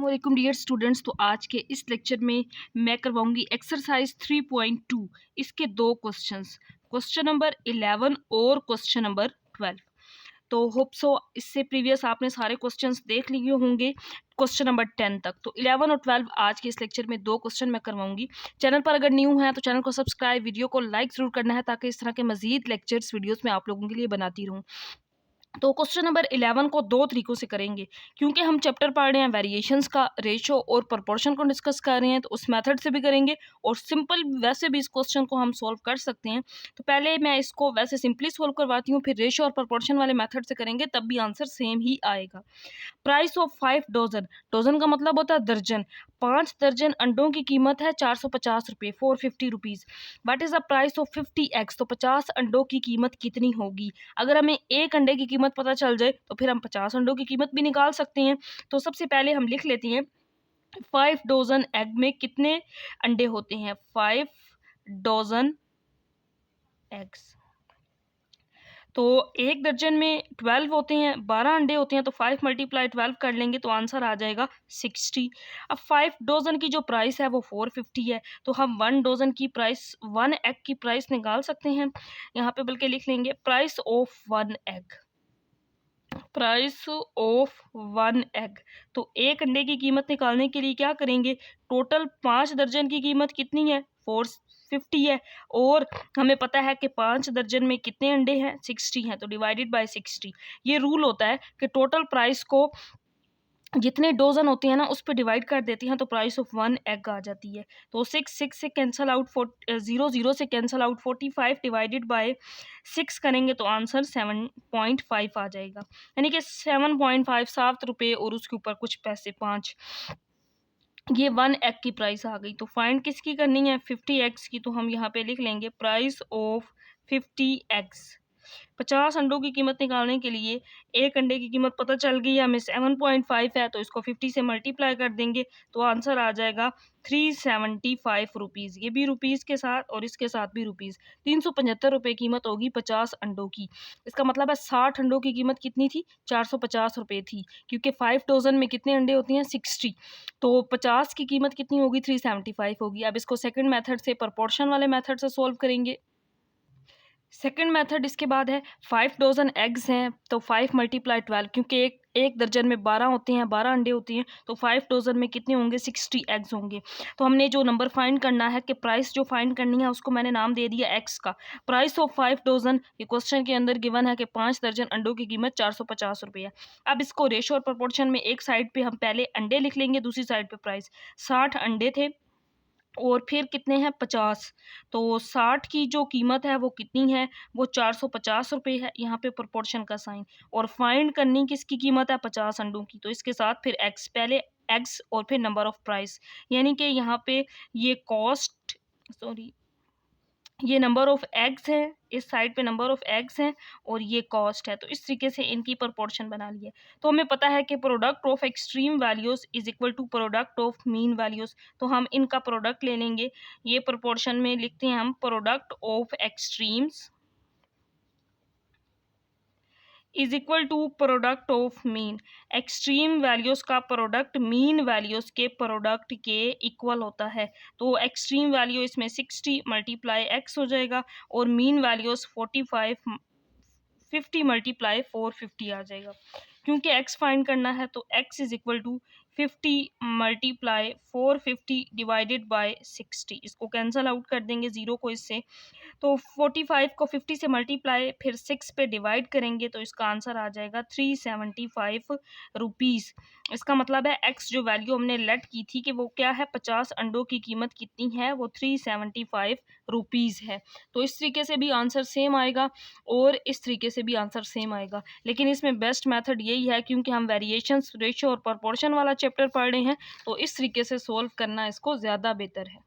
अस्सलाम dear students. तो आज के इस लेक्चर में मैं करवाऊंगी एक्सरसाइज 3.2। इसके दो क्वेश्चंस, क्वेश्चन नंबर 11 और क्वेश्चन नंबर 12। तो होप सो इससे प्रीवियस आपने सारे क्वेश्चंस देख लिए होंगे क्वेश्चन नंबर 10 तक। तो 11 और 12 आज के इस लेक्चर में दो क्वेश्चन मैं करवाऊंगी। चैनल पर अगर न्यू है तो चैनल को सब्सक्राइब, वीडियो को लाइक जरूर करना है ताकि इस तरह के मजीद लेक्चर्स वीडियोस में आप लोगों के लिए बनाती रहूँ। तो क्वेश्चन नंबर 11 को दो तरीकों से करेंगे, क्योंकि हम चैप्टर पढ़ रहे हैं वेरिएशंस का, रेशो और प्रोपोर्शन को डिस्कस कर रहे हैं, तो उस मेथड से भी करेंगे और सिंपल वैसे भी इस क्वेश्चन को हम सॉल्व कर सकते हैं। तो पहले मैं इसको वैसे सिंपली सॉल्व करवाती हूँ, फिर रेशो और प्रोपोर्शन वाले मेथड से करेंगे, तब भी आंसर सेम ही आएगा। प्राइस ऑफ 5 डोजन, डोजन का मतलब होता है दर्जन। 5 दर्जन अंडों की कीमत है 450 रुपये, 450 rupees. What is the price of 50 eggs, तो 50 अंडों की कीमत कितनी होगी। अगर हमें एक अंडे की कीमत पता चल जाए तो फिर हम 50 अंडों की कीमत भी निकाल सकते हैं। तो सबसे पहले हम लिख लेते हैं 5 डोजन एग में कितने अंडे होते हैं। 5 डोजन एग्स, तो एक दर्जन में 12 होते हैं, 12 अंडे होते हैं, तो 5 मल्टीप्लाई 12 कर लेंगे तो आंसर आ जाएगा 60। अब 5 डोजन की जो प्राइस है वो 450 है, तो हम 1 डोजन की प्राइस, 1 एग की प्राइस निकाल सकते हैं। यहाँ पे बल्कि लिख लेंगे price of 1 egg, price of 1 egg. तो एक अंडे की कीमत निकालने के लिए क्या करेंगे, टोटल 5 दर्जन की कीमत कितनी है, 450 है, और हमें पता है कि 5 दर्जन में कितने अंडे हैं, 60 हैं, तो डिवाइडेड बाय 60। ये रूल होता है कि टोटल प्राइस को जितने डोजन होते हैं ना उस पर डिवाइड कर देती हैं तो प्राइस ऑफ 1 एग आ जाती है। तो 6 से कैंसल आउट, 0 से कैंसल आउट, 45 डिवाइडेड बाय 6 करेंगे तो आंसर 7.5 आ जाएगा, यानी कि 7.5, 7 रुपये और उसके ऊपर कुछ पैसे 5। ये 1 एग की प्राइस आ गई। तो फाइंड किसकी करनी है, 50 एग्स की। तो हम यहाँ पे लिख लेंगे प्राइस ऑफ 50 एग्स। 50 अंडों की कीमत निकालने के लिए एक अंडे की कीमत पता चल गई है हमें 7.5 है, तो इसको 50 से मल्टीप्लाई कर देंगे तो आंसर आ जाएगा 375 रुपीज़। ये भी रुपीज़ के साथ और इसके साथ भी रुपीज़, 375 रुपये कीमत होगी 50 अंडों की। इसका मतलब है 60 अंडों की कीमत कितनी थी, 450 रुपये थी, क्योंकि 5 डोजन में कितने अंडे होते हैं, 60। तो 50 की कीमत कितनी होगी, 375 होगी। अब इसको सेकंड मेथड से, प्रोपोर्शन वाले मेथड से सॉल्व करेंगे। सेकंड मेथड इसके बाद है 5 डोजन एग्स हैं, तो 5 मल्टीप्लाई 12, क्योंकि एक दर्जन में 12 होते हैं, 12 अंडे होती हैं, तो 5 डोजन में कितने होंगे, 60 एग्स होंगे। तो हमने जो नंबर फाइंड करना है, कि प्राइस जो फाइंड करनी है उसको मैंने नाम दे दिया एक्स का। प्राइस ऑफ 5 डोजन, ये क्वेश्चन के अंदर गिवन है कि 5 दर्जन अंडों की कीमत 450 रुपये है। अब इसको रेशो और प्रोपोर्शन में एक साइड पे हम पहले अंडे लिख लेंगे, दूसरी साइड पे प्राइस। 60 अंडे थे और फिर कितने हैं, 50। तो 60 की जो कीमत है वो कितनी है, वो 450 रुपये है, यहाँ पे प्रोपोर्शन का साइन। और फाइंड करनी किसकी कीमत है, 50 अंडों की, तो इसके साथ फिर एक्स, पहले एक्स और फिर नंबर ऑफ प्राइस, यानी कि यहाँ पे ये कॉस्ट, सॉरी, ये नंबर ऑफ एग्स है, इस साइड पे नंबर ऑफ एग्स हैं और ये कॉस्ट है। तो इस तरीके से इनकी प्रोपोर्शन बना ली है। तो हमें पता है कि product of extreme values is equal to product of mean values, तो हम इनका प्रोडक्ट ले लेंगे। ये प्रोपोर्शन में लिखते हैं हम product of extremes is equal to product of mean. Extreme values का प्रोडक्ट मीन वैल्यूज़ के प्रोडक्ट के इक्वल होता है। तो एक्सट्रीम वैल्यू इसमें 60 मल्टीप्लाई एक्स हो जाएगा और मीन वैल्यूज़ 45, 50 मल्टीप्लाई 450 आ जाएगा। क्योंकि एक्स फाइंड करना है तो X is equal to 50 multiply 450 divided by 60। इसको कैंसल आउट कर देंगे ज़ीरो को इससे, तो 45 को 50 से मल्टीप्लाई फिर 6 पे डिवाइड करेंगे तो इसका आंसर आ जाएगा 375 रुपीज़। इसका मतलब है एक्स जो वैल्यू हमने लेट की थी कि वो क्या है, 50 अंडों की कीमत कितनी है, वो 375 रुपीज़ है। तो इस तरीके से भी आंसर सेम आएगा और इस तरीके से भी आंसर सेम आएगा, लेकिन इसमें बेस्ट मेथड यही है क्योंकि हम वेरिएशंस, रेशियो और प्रोपोर्शन वाला चैप्टर पढ़ रहे हैं, तो इस तरीके से सोल्व करना इसको ज़्यादा बेहतर है।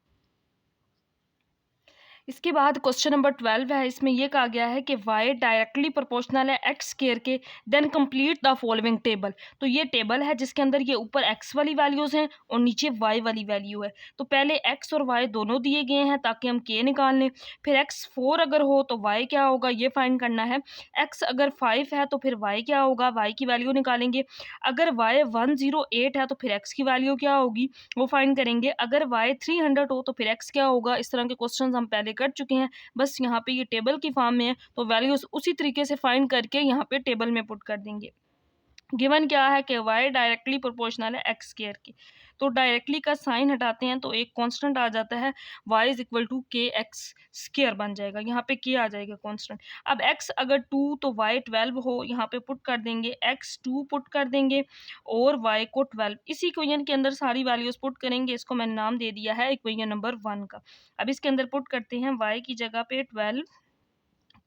इसके बाद क्वेश्चन नंबर 12 है। इसमें यह कहा गया है कि y डायरेक्टली प्रोपोर्शनल है x स्क्वायर के, then complete the following table. तो ये टेबल है जिसके अंदर ये ऊपर x वाली वैल्यूज़ हैं और नीचे y वाली वैल्यू है। तो पहले x और y दोनों दिए गए हैं ताकि हम k निकाल लें। फिर x 4 अगर हो तो y क्या होगा ये फाइंड करना है। x अगर 5 है तो फिर y क्या होगा, y की वैल्यू निकालेंगे। अगर y 108 है तो फिर x की वैल्यू क्या होगी वो फाइंड करेंगे। अगर y 300 हो तो फिर x क्या होगा। इस तरह के क्वेश्चन हम पहले कर चुके हैं, बस यहाँ पे ये टेबल की फॉर्म में है तो वैल्यूज उसी तरीके से फाइंड करके यहाँ पे टेबल में पुट कर देंगे। गिवन क्या है कि y डायरेक्टली प्रोपोर्शनल है x स्क्वायर की। तो डायरेक्टली का साइन हटाते हैं तो एक कांस्टेंट आ जाता है, y इज इक्वल टू के एक्स स्क्वायर बन जाएगा। यहाँ पे k आ जाएगा कांस्टेंट। अब x अगर 2 तो y 12 हो, यहाँ पे पुट कर देंगे x 2 पुट कर देंगे और y को 12। इसी इक्वेशन के अंदर सारी वैल्यूज पुट करेंगे। इसको मैंने नाम दे दिया है इक्वेशन नंबर 1 का। अब इसके अंदर पुट करते हैं y की जगह पे 12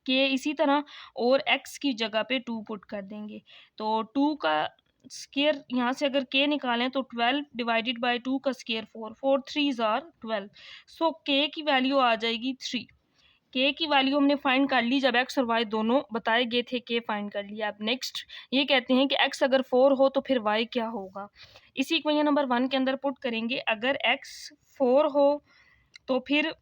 के, इसी तरह और x की जगह पे 2 पुट कर देंगे। तो 2 का स्क्वायर यहाँ से अगर k निकालें तो 12 डिवाइडेड बाय 2 का स्क्वायर 4, 4 3 आर 12। सो k की वैल्यू आ जाएगी 3। k की वैल्यू हमने फाइंड कर ली जब x और y दोनों बताए गए थे, k फाइंड कर लिया। अब नेक्स्ट ये कहते हैं कि x अगर 4 हो तो फिर y क्या होगा। इसी इक्वेशन नंबर 1 के अंदर पुट करेंगे। अगर x 4 हो तो फिर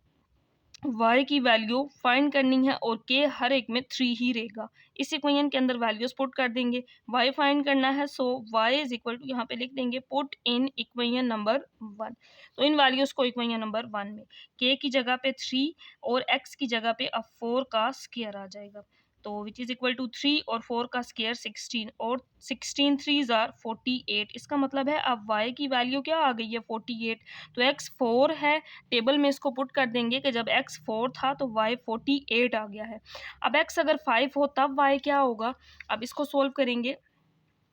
y की वैल्यू फाइंड करनी है और k हर एक में 3 ही रहेगा। इस इक्वेशन के अंदर वैल्यूज पुट कर देंगे, y फाइंड करना है। सो y इज इक्वल टू यहाँ पे लिख देंगे पुट इन इक्वेशन नंबर 1। तो इन वैल्यूज को इक्वेशन नंबर 1 में k की जगह पे 3 और x की जगह पे अब 4 का स्क्वायर आ जाएगा। तो विच इज इक्वल टू 3 और 4 का स्क्वायर 16 और 16 3 आर 48। इसका मतलब है अब y की वैल्यू क्या आ गई है 48। तो x 4 है, टेबल में इसको पुट कर देंगे कि जब x 4 था तो y 48 आ गया है। अब x अगर 5 हो तब y क्या होगा। अब इसको सोल्व करेंगे,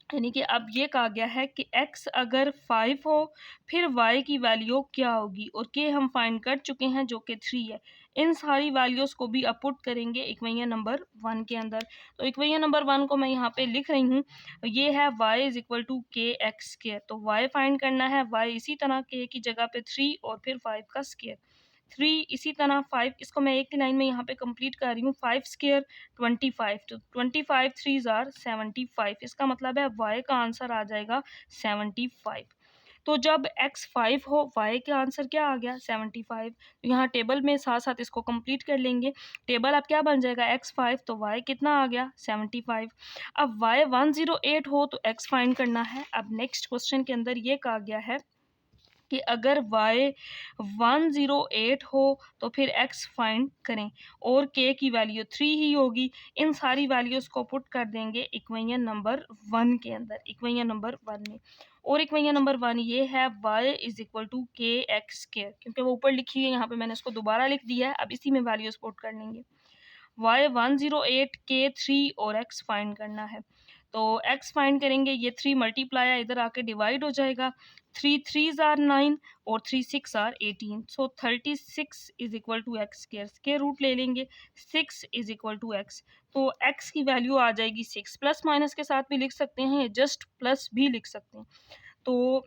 यानी कि अब ये कहा गया है कि x अगर 5 हो फिर y की वैल्यू क्या होगी और k हम फाइंड कर चुके हैं जो कि 3 है। इन सारी वैल्यूज़ को भी अब पुट करेंगे इक्वेशन नंबर 1 के अंदर। तो इक्वेशन नंबर 1 को मैं यहाँ पे लिख रही हूँ, ये है y इज इक्वल टू के एक्स स्क्वायर। तो y फाइंड करना है, y इसी तरह k की जगह पे 3 और फिर 5 का स्क्वायर 3, इसी तरह 5। इसको मैं एक ही लाइन में यहाँ पे कंप्लीट कर रही हूँ। 5 स्क्वायर 25, तो 25 3 आर 75। इसका मतलब है y का आंसर आ जाएगा 75। तो जब x 5 हो y का आंसर क्या आ गया 75। तो यहाँ टेबल में साथ साथ इसको कंप्लीट कर लेंगे। टेबल अब क्या बन जाएगा x 5 तो y कितना आ गया 75। अब y 108 हो तो x फाइंड करना है। अब नेक्स्ट क्वेश्चन के अंदर ये कहा गया है कि अगर y 108 हो तो फिर x फाइंड करें और k की वैल्यू 3 ही होगी। इन सारी वैल्यूज़ को पुट कर देंगे इक्वेशन नंबर 1 के अंदर, इक्वेशन नंबर 1 में। और इक्वेशन नंबर 1 ये है y इज इक्वल टू के एक्स स्क्वायर, क्योंकि वो ऊपर लिखी है यहाँ पे मैंने इसको दोबारा लिख दिया है। अब इसी में वैल्यूज़ पुट कर लेंगे। y 108 k 3 और x फाइंड करना है। तो x फाइंड करेंगे, ये 3 मल्टीप्लाई इधर आके डिवाइड हो जाएगा। 3 3 आर 9 और 3 6 are 18। So 36 is equal to X square. Square root ले लेंगे, 6 इज इक्वल टू एक्स। तो x की वैल्यू आ जाएगी 6। प्लस माइनस के साथ भी लिख सकते हैं, जस्ट प्लस भी लिख सकते हैं। तो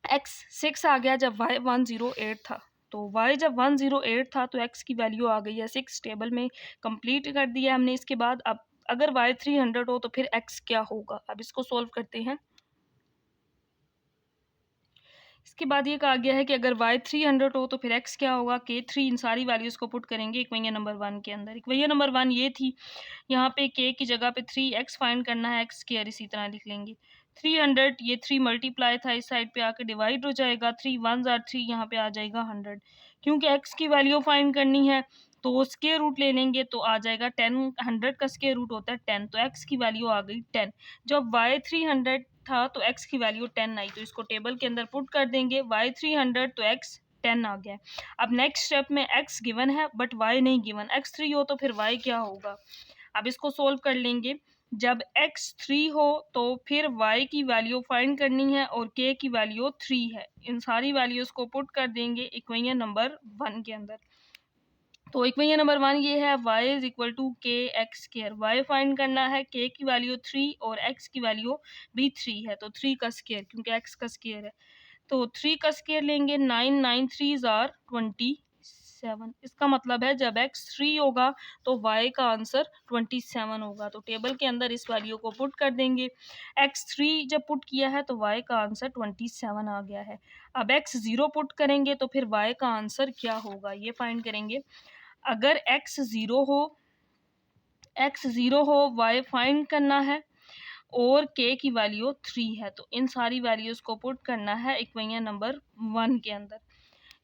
x 6 आ गया जब y 108 था। तो y जब 108 था तो x की वैल्यू आ गई है 6। टेबल में कंप्लीट कर दिया हमने। इसके बाद अब अगर y 300 हो तो फिर x क्या होगा। अब इसको सोल्व करते हैं। इसके बाद ये कहा गया है कि अगर y 300 हो तो फिर x क्या होगा, k 3। इन सारी वैल्यूज़ को पुट करेंगे इक्वेशन नंबर 1 के अंदर। इक्वेशन नंबर 1 ये थी, यहाँ पे k की जगह पे 3x फाइंड करना है, x स्क्वायर इसी तरह लिख लेंगे। 300, ये 3 मल्टीप्लाई था, इस साइड पे आके डिवाइड हो जाएगा। 3 1 आर 3, यहाँ पे आ जाएगा 100। क्योंकि x की वैल्यू फाइंड करनी है तो स्क्वायर रूट ले लेंगे तो आ जाएगा 10। 100 का स्क्वायर रूट होता है 10, तो x की वैल्यू आ गई 10। जब y 300 था तो x की वैल्यू 10 आई, तो इसको टेबल के अंदर पुट कर देंगे। y 300 तो x 10 आ गया। अब नेक्स्ट स्टेप में x गिवन है बट y नहीं गिवन। x 3 हो तो फिर y क्या होगा। अब इसको सोल्व कर लेंगे। जब x 3 हो तो फिर y की वैल्यू फाइंड करनी है और k की वैल्यू 3 है। इन सारी वैल्यूज़ को पुट कर देंगे इक्वेशन नंबर 1 के अंदर। तो इक्वेशन नंबर 1 ये है, y इज इक्वल टू के एक्स स्क्वायर। y फाइंड करना है, k की वैल्यू 3 और x की वैल्यू भी 3 है, तो 3 का स्क्वायर क्योंकि x का स्क्वायर है। तो 3 का स्क्वायर लेंगे, 9 9 3 आर 26। 27। इसका मतलब है जब x 3 होगा तो y का आंसर 27 होगा। तो टेबल के अंदर इस वैल्यू को पुट कर देंगे। x 3 जब पुट किया है तो y का आंसर 27 आ गया है। अब x 0 पुट करेंगे तो फिर y का आंसर क्या होगा ये फाइंड करेंगे। अगर x 0 हो y फाइंड करना है और k की वैल्यू 3 है, तो इन सारी वैल्यूज को पुट करना है इक्वेशन नंबर 1 के अंदर।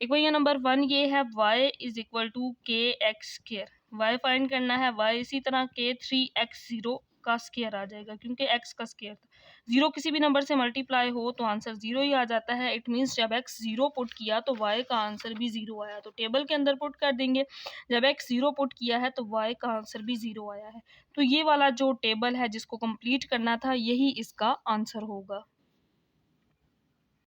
इक्वेशन नंबर 1 ये है y इज इक्वल टू के एक्स स्केयर। y फाइंड करना है, y इसी तरह के 3x0 का स्केयर आ जाएगा क्योंकि x का स्केयर था। 0 किसी भी नंबर से मल्टीप्लाई हो तो आंसर 0 ही आ जाता है। इट मीन्स जब x 0 पुट किया तो y का आंसर भी 0 आया। तो टेबल के अंदर पुट कर देंगे। जब x 0 पुट किया है तो y का आंसर भी 0 आया है। तो ये वाला जो टेबल है जिसको कंप्लीट करना था यही इसका आंसर होगा।